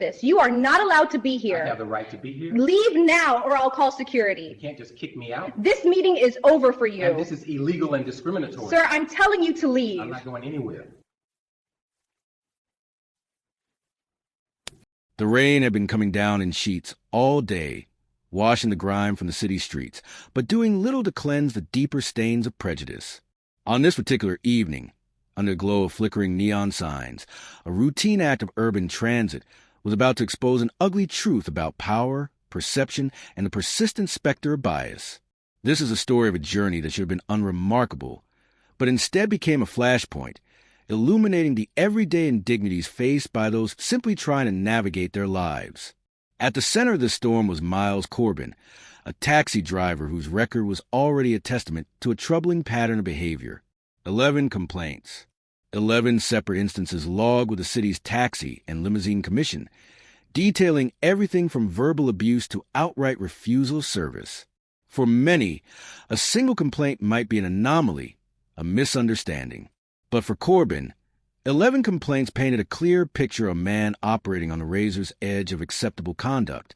this. You are not allowed to be here. I have the right to be here. Leave now or I'll call security. You can't just kick me out. This meeting is over for you. And this is illegal and discriminatory. Sir, I'm telling you to leave. I'm not going anywhere. The rain had been coming down in sheets all day, washing the grime from the city streets, but doing little to cleanse the deeper stains of prejudice. On this particular evening, under the glow of flickering neon signs, a routine act of urban transit was about to expose an ugly truth about power, perception, and the persistent specter of bias. This is a story of a journey that should have been unremarkable, but instead became a flashpoint, illuminating the everyday indignities faced by those simply trying to navigate their lives. At the center of the storm was Miles Corbin, a taxi driver whose record was already a testament to a troubling pattern of behavior. 11 complaints. 11 separate instances logged with the city's taxi and limousine commission, detailing everything from verbal abuse to outright refusal of service. For many, a single complaint might be an anomaly, a misunderstanding. But for Corbin, 11 complaints painted a clear picture of a man operating on the razor's edge of acceptable conduct,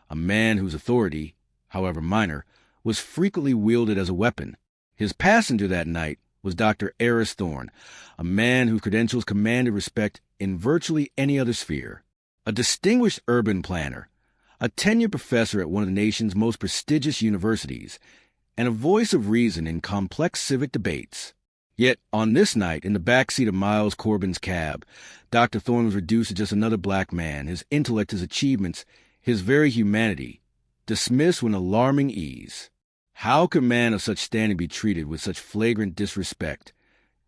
a man whose authority, however minor, was frequently wielded as a weapon. His passenger that night was Dr. Eris Thorne, a man whose credentials commanded respect in virtually any other sphere. A distinguished urban planner, a tenured professor at one of the nation's most prestigious universities, and a voice of reason in complex civic debates. Yet, on this night, in the backseat of Miles Corbin's cab, Dr. Thorne was reduced to just another black man, his intellect, his achievements, his very humanity, dismissed with alarming ease. How could a man of such standing be treated with such flagrant disrespect,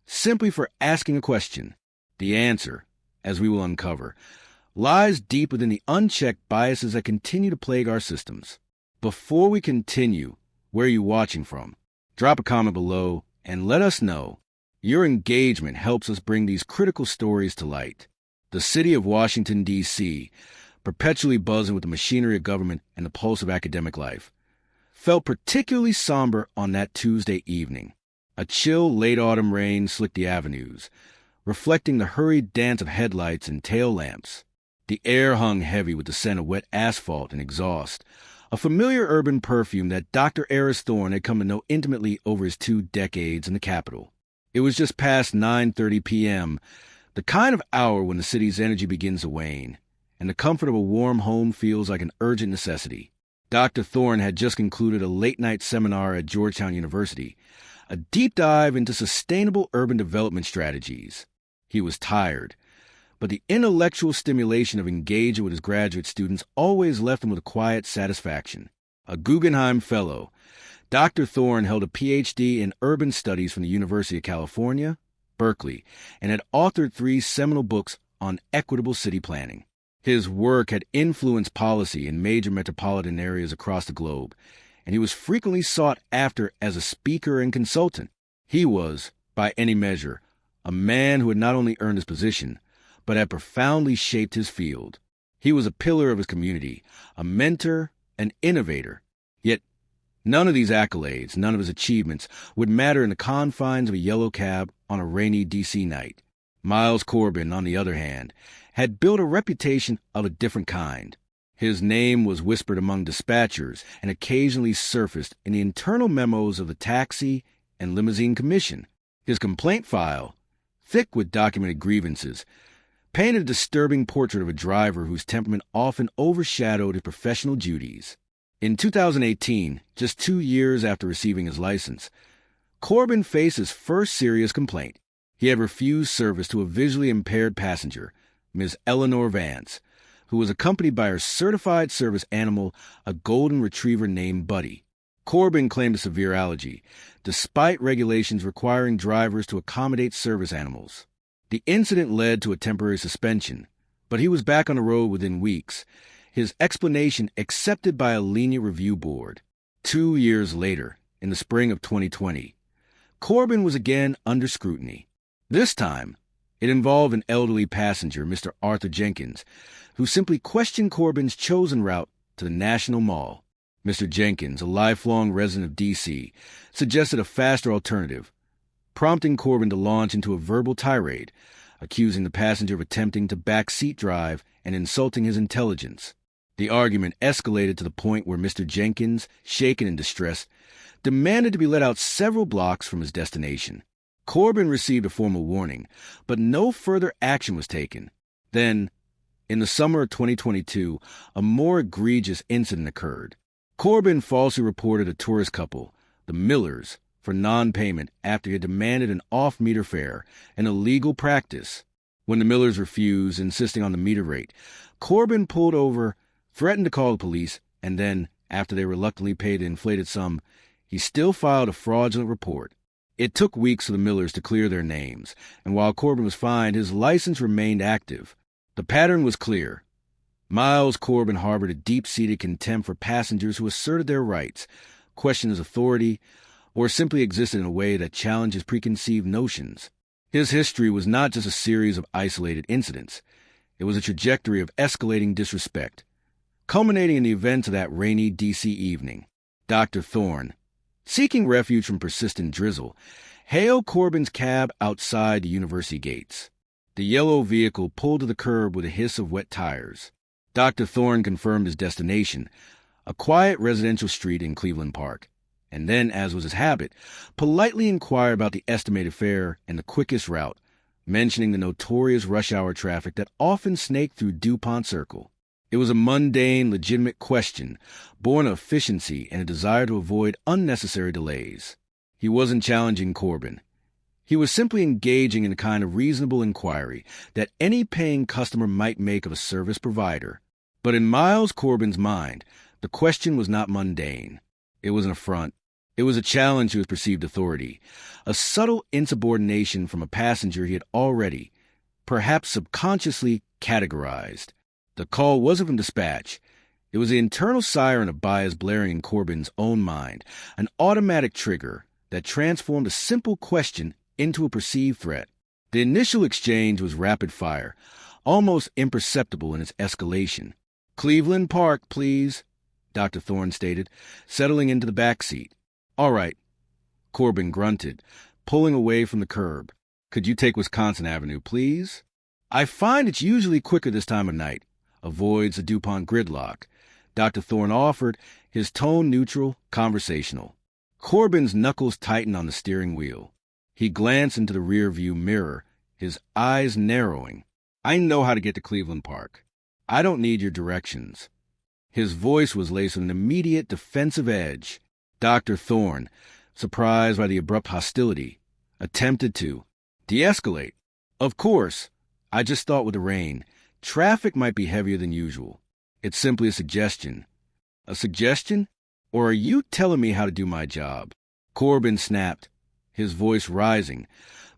simply for asking a question? The answer, as we will uncover, lies deep within the unchecked biases that continue to plague our systems. Before we continue, where are you watching from? Drop a comment below and let us know. Your engagement helps us bring these critical stories to light. The city of Washington, D.C., perpetually buzzing with the machinery of government and the pulse of academic life, felt particularly somber on that Tuesday evening. A chill late autumn rain slicked the avenues, reflecting the hurried dance of headlights and tail lamps. The air hung heavy with the scent of wet asphalt and exhaust, a familiar urban perfume that Dr. Eris Thorne had come to know intimately over his 2 decades in the capital. It was just past 9:30 p.m., the kind of hour when the city's energy begins to wane, and the comfort of a warm home feels like an urgent necessity. Dr. Thorne had just concluded a late-night seminar at Georgetown University, a deep dive into sustainable urban development strategies. He was tired, but the intellectual stimulation of engaging with his graduate students always left him with a quiet satisfaction. A Guggenheim Fellow, Dr. Thorne held a Ph.D. in urban studies from the University of California, Berkeley, and had authored 3 seminal books on equitable city planning. His work had influenced policy in major metropolitan areas across the globe, and he was frequently sought after as a speaker and consultant. He was, by any measure, a man who had not only earned his position, but had profoundly shaped his field. He was a pillar of his community, a mentor, an innovator. Yet none of these accolades, none of his achievements, would matter in the confines of a yellow cab on a rainy D.C. night. Miles Corbin, on the other hand, had built a reputation of a different kind. His name was whispered among dispatchers and occasionally surfaced in the internal memos of the taxi and limousine commission. His complaint file, thick with documented grievances, painted a disturbing portrait of a driver whose temperament often overshadowed his professional duties. In 2018, just 2 years after receiving his license, Corbin faced his first serious complaint. He had refused service to a visually impaired passenger, Ms. Eleanor Vance, who was accompanied by her certified service animal, a golden retriever named Buddy. Corbin claimed a severe allergy, despite regulations requiring drivers to accommodate service animals. The incident led to a temporary suspension, but he was back on the road within weeks, his explanation accepted by a lenient review board. 2 years later, in the spring of 2020, Corbin was again under scrutiny. This time, it involved an elderly passenger, Mr. Arthur Jenkins, who simply questioned Corbin's chosen route to the National Mall. Mr. Jenkins, a lifelong resident of D.C., suggested a faster alternative, prompting Corbin to launch into a verbal tirade, accusing the passenger of attempting to backseat drive and insulting his intelligence. The argument escalated to the point where Mr. Jenkins, shaken and distressed, demanded to be let out several blocks from his destination. Corbin received a formal warning, but no further action was taken. Then, in the summer of 2022, a more egregious incident occurred. Corbin falsely reported a tourist couple, the Millers, for non-payment after he had demanded an off-meter fare, an illegal practice. When the Millers refused, insisting on the meter rate, Corbin pulled over, threatened to call the police, and then, after they reluctantly paid the inflated sum, he still filed a fraudulent report. It took weeks for the Millers to clear their names, and while Corbin was fined, his license remained active. The pattern was clear. Miles Corbin harbored a deep-seated contempt for passengers who asserted their rights, questioned his authority, or simply existed in a way that challenged his preconceived notions. His history was not just a series of isolated incidents. It was a trajectory of escalating disrespect, culminating in the events of that rainy D.C. evening. Dr. Thorne, seeking refuge from persistent drizzle, hailed Corbin's cab outside the university gates. The yellow vehicle pulled to the curb with a hiss of wet tires. Dr. Thorne confirmed his destination, a quiet residential street in Cleveland Park, and then, as was his habit, politely inquired about the estimated fare and the quickest route, mentioning the notorious rush-hour traffic that often snaked through DuPont Circle. It was a mundane, legitimate question, born of efficiency and a desire to avoid unnecessary delays. He wasn't challenging Corbin. He was simply engaging in the kind of reasonable inquiry that any paying customer might make of a service provider. But in Miles Corbin's mind, the question was not mundane. It was an affront. It was a challenge to his perceived authority, a subtle insubordination from a passenger he had already, perhaps subconsciously, categorized. The call wasn't from dispatch. It was the internal siren of bias blaring in Corbin's own mind, an automatic trigger that transformed a simple question into a perceived threat. The initial exchange was rapid fire, almost imperceptible in its escalation. "Cleveland Park, please," Dr. Thorne stated, settling into the back seat. "All right," Corbin grunted, pulling away from the curb. "Could you take Wisconsin Avenue, please?" "I find it's usually quicker this time of night. Avoids the DuPont gridlock," Dr. Thorne offered, his tone neutral, conversational. Corbin's knuckles tightened on the steering wheel. He glanced into the rear-view mirror, his eyes narrowing. "I know how to get to Cleveland Park. I don't need your directions." His voice was laced with an immediate defensive edge. Dr. Thorne, surprised by the abrupt hostility, attempted to de-escalate. "Of course. I just thought with the rain, traffic might be heavier than usual. It's simply a suggestion." "A suggestion? Or are you telling me how to do my job?" Corbin snapped, his voice rising,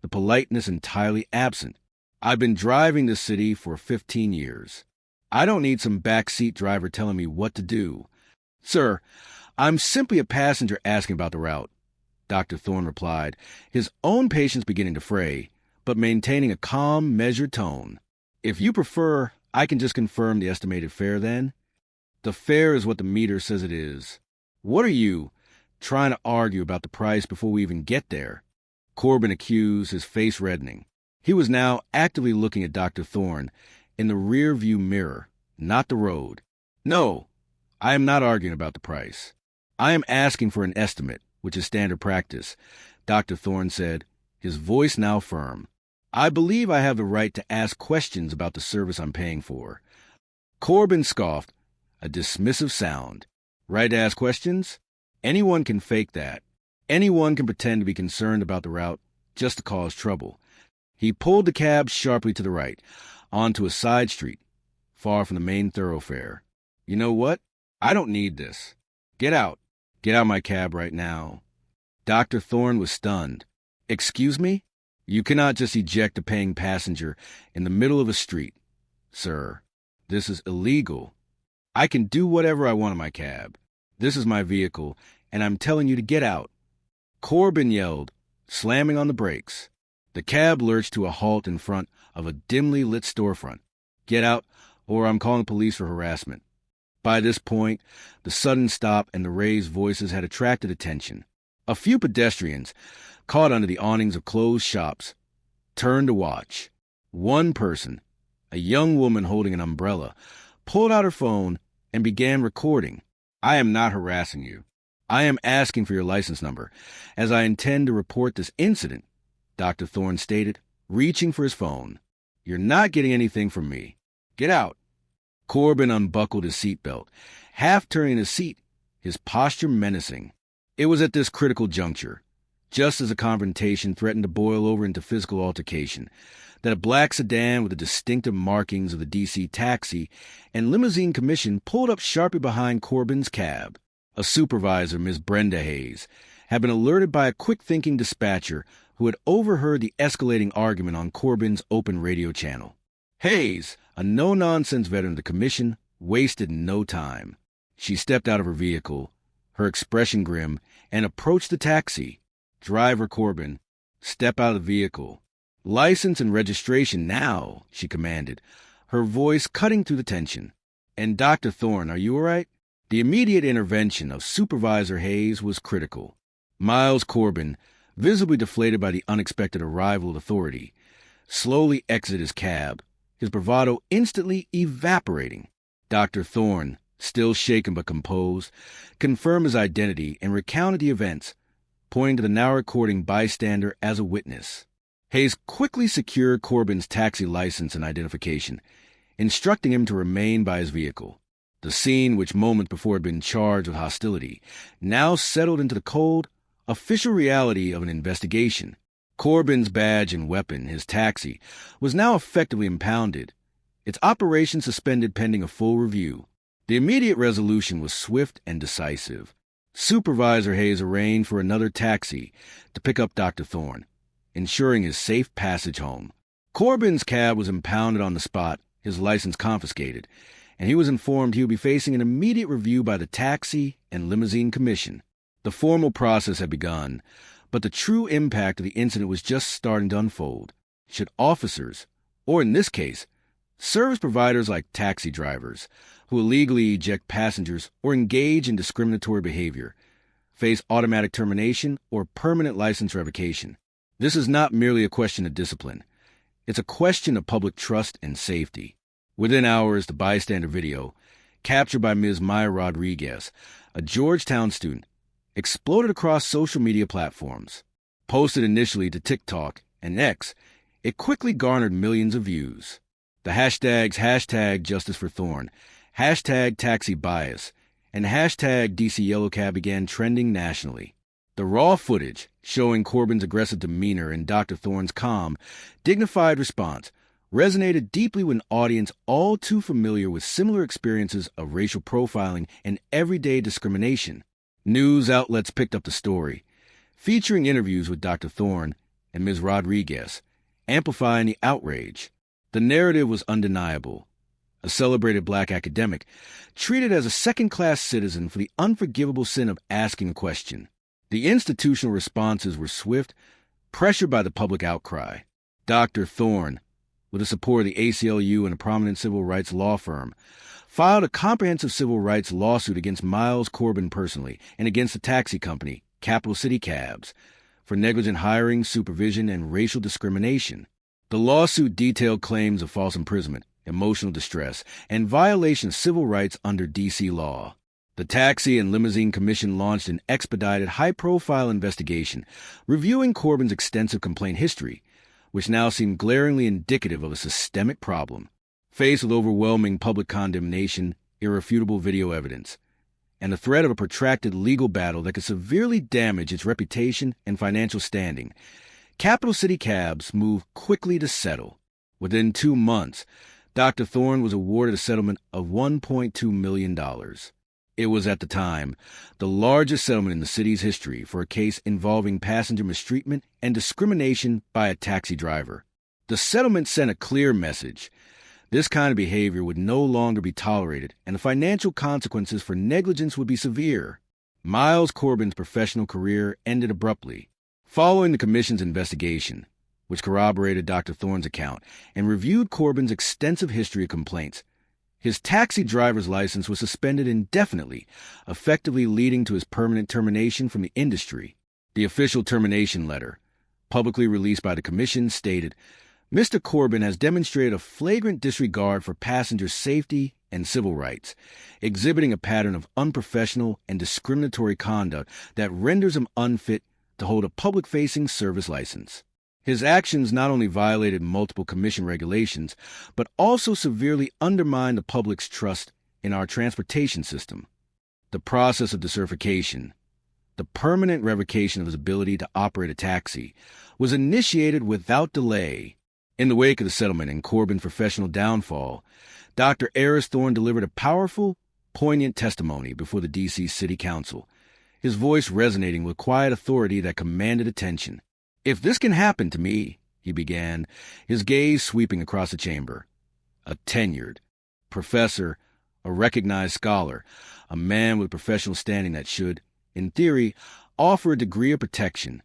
the politeness entirely absent. "I've been driving this city for 15 years. I don't need some backseat driver telling me what to do." "Sir, I'm simply a passenger asking about the route," Dr. Thorne replied, his own patience beginning to fray, but maintaining a calm, measured tone. "If you prefer, I can just confirm the estimated fare then." "The fare is what the meter says it is. What are you, trying to argue about the price before we even get there?" Corbin accused, his face reddening. He was now actively looking at Dr. Thorne in the rear-view mirror, not the road. "No, I am not arguing about the price. I am asking for an estimate, which is standard practice," Dr. Thorne said, his voice now firm. "I believe I have the right to ask questions about the service I'm paying for." Corbin scoffed, a dismissive sound. "Right to ask questions? Anyone can fake that. Anyone can pretend to be concerned about the route just to cause trouble." He pulled the cab sharply to the right, onto a side street, far from the main thoroughfare. "You know what? I don't need this. Get out. Get out of my cab right now." Dr. Thorne was stunned. "Excuse me? You cannot just eject a paying passenger in the middle of a street, sir. This is illegal. I can do whatever I want in my cab. This is my vehicle, and I'm telling you to get out." Corbin yelled, slamming on the brakes. The cab lurched to a halt in front of a dimly lit storefront. "Get out, or I'm calling police for harassment." By this point, the sudden stop and the raised voices had attracted attention. A few pedestrians, caught under the awnings of closed shops, turned to watch. One person, a young woman holding an umbrella, pulled out her phone and began recording. "I am not harassing you. I am asking for your license number, as I intend to report this incident," Dr. Thorne stated, reaching for his phone. "You're not getting anything from me. Get out." Corbin unbuckled his seatbelt, half turning his seat, his posture menacing. It was at this critical juncture, just as a confrontation threatened to boil over into physical altercation, that a black sedan with the distinctive markings of the D.C. Taxi and Limousine Commission pulled up sharply behind Corbin's cab. A supervisor, Ms. Brenda Hayes, had been alerted by a quick-thinking dispatcher who had overheard the escalating argument on Corbin's open radio channel. Hayes, a no-nonsense veteran of the Commission, wasted no time. She stepped out of her vehicle, her expression grim, and approached the taxi. "Driver Corbin, step out of the vehicle. License and registration now," she commanded, her voice cutting through the tension. "And Dr. Thorne, are you all right?" The immediate intervention of Supervisor Hayes was critical. Miles Corbin, visibly deflated by the unexpected arrival of authority, slowly exited his cab, his bravado instantly evaporating. Dr. Thorne, still shaken but composed, confirmed his identity and recounted the events, pointing to the now recording bystander as a witness. Hayes quickly secured Corbin's taxi license and identification, instructing him to remain by his vehicle. The scene, which moments before had been charged with hostility, now settled into the cold, official reality of an investigation. Corbin's badge and weapon, his taxi, was now effectively impounded, its operation suspended pending a full review. The immediate resolution was swift and decisive. Supervisor Hayes arranged for another taxi to pick up Dr. Thorne, ensuring his safe passage home. Corbin's cab was impounded on the spot, his license confiscated, and he was informed he would be facing an immediate review by the Taxi and Limousine Commission. The formal process had begun, but the true impact of the incident was just starting to unfold. Should officers, or in this case, service providers like taxi drivers, who illegally eject passengers or engage in discriminatory behavior, face automatic termination or permanent license revocation? This is not merely a question of discipline. It's a question of public trust and safety. Within hours, the bystander video, captured by Ms. Maya Rodriguez, a Georgetown student, exploded across social media platforms. Posted initially to TikTok and X, it quickly garnered millions of views. The hashtags #JusticeForThorne, #TaxiBias, and #DCYellowCab began trending nationally. The raw footage, showing Corbin's aggressive demeanor and Dr. Thorne's calm, dignified response, resonated deeply with an audience all too familiar with similar experiences of racial profiling and everyday discrimination. News outlets picked up the story, featuring interviews with Dr. Thorne and Ms. Rodriguez, amplifying the outrage. The narrative was undeniable. A celebrated black academic, treated as a second-class citizen for the unforgivable sin of asking a question. The institutional responses were swift, pressured by the public outcry. Dr. Thorne, with the support of the ACLU and a prominent civil rights law firm, filed a comprehensive civil rights lawsuit against Miles Corbin personally and against the taxi company, Capital City Cabs, for negligent hiring, supervision, and racial discrimination. The lawsuit detailed claims of false imprisonment, emotional distress, and violation of civil rights under D.C. law. The Taxi and Limousine Commission launched an expedited, high-profile investigation, reviewing Corbin's extensive complaint history, which now seemed glaringly indicative of a systemic problem. Faced with overwhelming public condemnation, irrefutable video evidence, and the threat of a protracted legal battle that could severely damage its reputation and financial standing, Capital City Cabs moved quickly to settle. Within 2 months, Dr. Thorne was awarded a settlement of $1.2 million. It was, at the time, the largest settlement in the city's history for a case involving passenger mistreatment and discrimination by a taxi driver. The settlement sent a clear message. This kind of behavior would no longer be tolerated, and the financial consequences for negligence would be severe. Miles Corbin's professional career ended abruptly. Following the Commission's investigation, which corroborated Dr. Thorne's account and reviewed Corbin's extensive history of complaints, his taxi driver's license was suspended indefinitely, effectively leading to his permanent termination from the industry. The official termination letter, publicly released by the Commission, stated, Mr. Corbin has demonstrated a flagrant disregard for passenger safety and civil rights, exhibiting a pattern of unprofessional and discriminatory conduct that renders him unfit to hold a public-facing service license. His actions not only violated multiple commission regulations, but also severely undermined the public's trust in our transportation system. The process of decertification, the permanent revocation of his ability to operate a taxi, was initiated without delay. In the wake of the settlement and Corbin's professional downfall, Dr. Aris Thorne delivered a powerful, poignant testimony before the D.C. City Council, his voice resonating with quiet authority that commanded attention. "If this can happen to me," he began, his gaze sweeping across the chamber. A tenured professor, a recognized scholar, a man with professional standing that should, in theory, offer a degree of protection,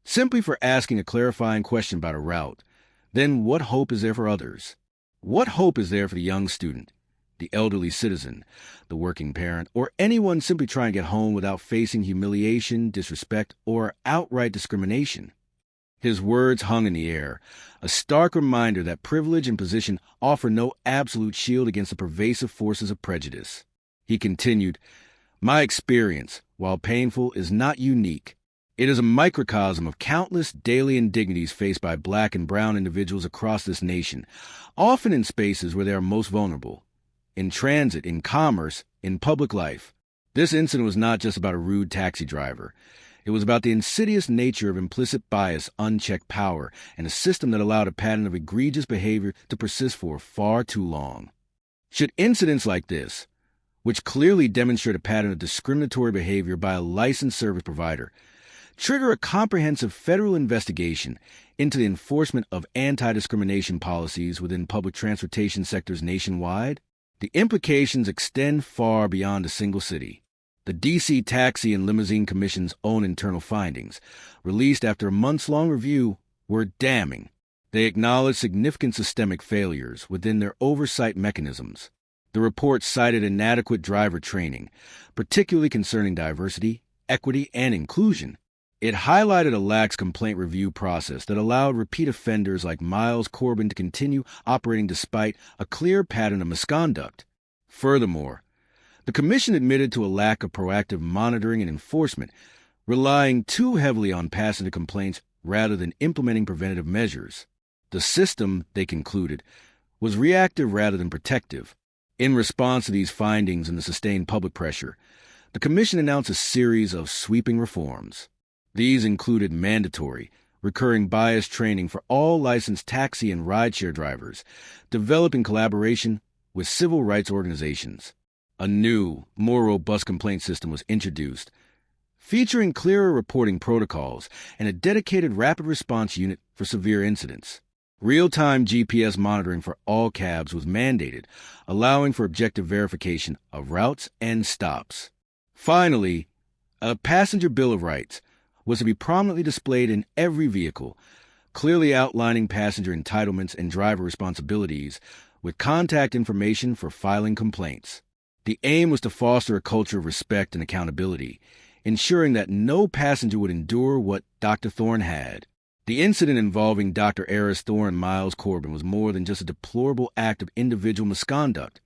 simply for asking a clarifying question about a route, then what hope is there for others? What hope is there for the young student, the elderly citizen, the working parent, or anyone simply trying to get home without facing humiliation, disrespect, or outright discrimination? His words hung in the air, a stark reminder that privilege and position offer no absolute shield against the pervasive forces of prejudice. He continued, "My experience, while painful, is not unique. It is a microcosm of countless daily indignities faced by black and brown individuals across this nation, often in spaces where they are most vulnerable. In transit, in commerce, in public life. This incident was not just about a rude taxi driver. It was about the insidious nature of implicit bias, unchecked power, and a system that allowed a pattern of egregious behavior to persist for far too long. Should incidents like this, which clearly demonstrate a pattern of discriminatory behavior by a licensed service provider, trigger a comprehensive federal investigation into the enforcement of anti-discrimination policies within public transportation sectors nationwide, the implications extend far beyond a single city. The D.C. Taxi and Limousine Commission's own internal findings, released after a months-long review, were damning. They acknowledged significant systemic failures within their oversight mechanisms. The report cited inadequate driver training, particularly concerning diversity, equity, and inclusion. It highlighted a lax complaint review process that allowed repeat offenders like Miles Corbin to continue operating despite a clear pattern of misconduct. Furthermore, the Commission admitted to a lack of proactive monitoring and enforcement, relying too heavily on passenger complaints rather than implementing preventative measures. The system, they concluded, was reactive rather than protective. In response to these findings and the sustained public pressure, the Commission announced a series of sweeping reforms. These included mandatory, recurring bias training for all licensed taxi and rideshare drivers, developed in collaboration with civil rights organizations. A new, more robust complaint system was introduced, featuring clearer reporting protocols and a dedicated rapid response unit for severe incidents. Real-time GPS monitoring for all cabs was mandated, allowing for objective verification of routes and stops. Finally, a passenger bill of rights was to be prominently displayed in every vehicle, clearly outlining passenger entitlements and driver responsibilities, with contact information for filing complaints. The aim was to foster a culture of respect and accountability, ensuring that no passenger would endure what Dr. Thorne had. The incident involving Dr. Aris Thorne and Miles Corbin was more than just a deplorable act of individual misconduct.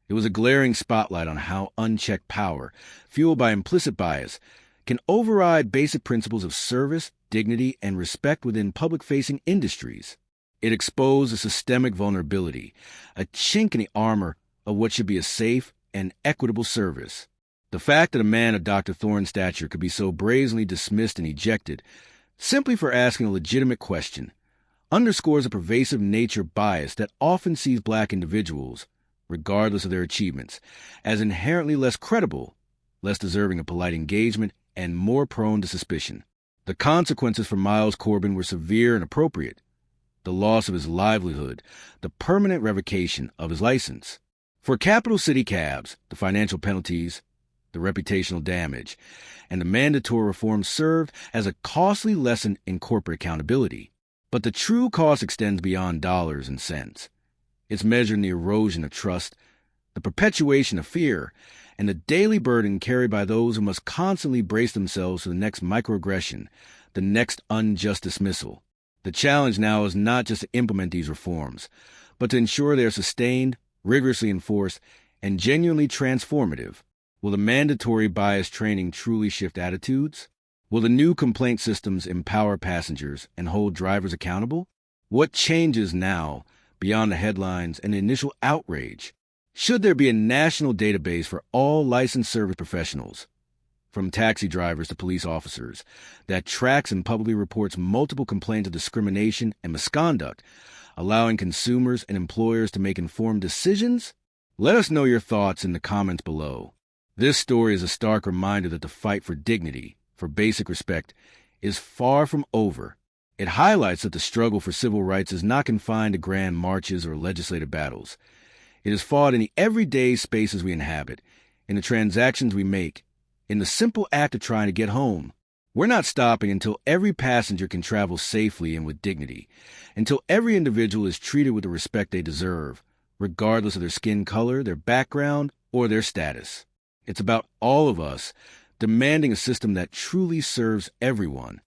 It was a glaring spotlight on how unchecked power, fueled by implicit bias, can override basic principles of service, dignity, and respect within public-facing industries. It exposed a systemic vulnerability, a chink in the armor of what should be a safe and equitable service. The fact that a man of Dr. Thorne's stature could be so brazenly dismissed and ejected, simply for asking a legitimate question, underscores a pervasive nature bias that often sees black individuals, regardless of their achievements, as inherently less credible, less deserving of polite engagement, and more prone to suspicion. The consequences for Miles Corbin were severe and appropriate. The loss of his livelihood, the permanent revocation of his license. For capital city cabs, the financial penalties, the reputational damage, and the mandatory reforms served as a costly lesson in corporate accountability. But the true cost extends beyond dollars and cents. It's measured in the erosion of trust, the perpetuation of fear, and the daily burden carried by those who must constantly brace themselves for the next microaggression, the next unjust dismissal. The challenge now is not just to implement these reforms, but to ensure they are sustained, rigorously enforced, and genuinely transformative. Will the mandatory bias training truly shift attitudes? Will the new complaint systems empower passengers and hold drivers accountable? What changes now beyond the headlines and the initial outrage? Should there be a national database for all licensed service professionals, from taxi drivers to police officers, that tracks and publicly reports multiple complaints of discrimination and misconduct, allowing consumers and employers to make informed decisions? Let us know your thoughts in the comments below. This story is a stark reminder that the fight for dignity, for basic respect, is far from over. It highlights that the struggle for civil rights is not confined to grand marches or legislative battles. It is fought in the everyday spaces we inhabit, in the transactions we make, in the simple act of trying to get home. We're not stopping until every passenger can travel safely and with dignity, until every individual is treated with the respect they deserve, regardless of their skin color, their background, or their status. It's about all of us demanding a system that truly serves everyone,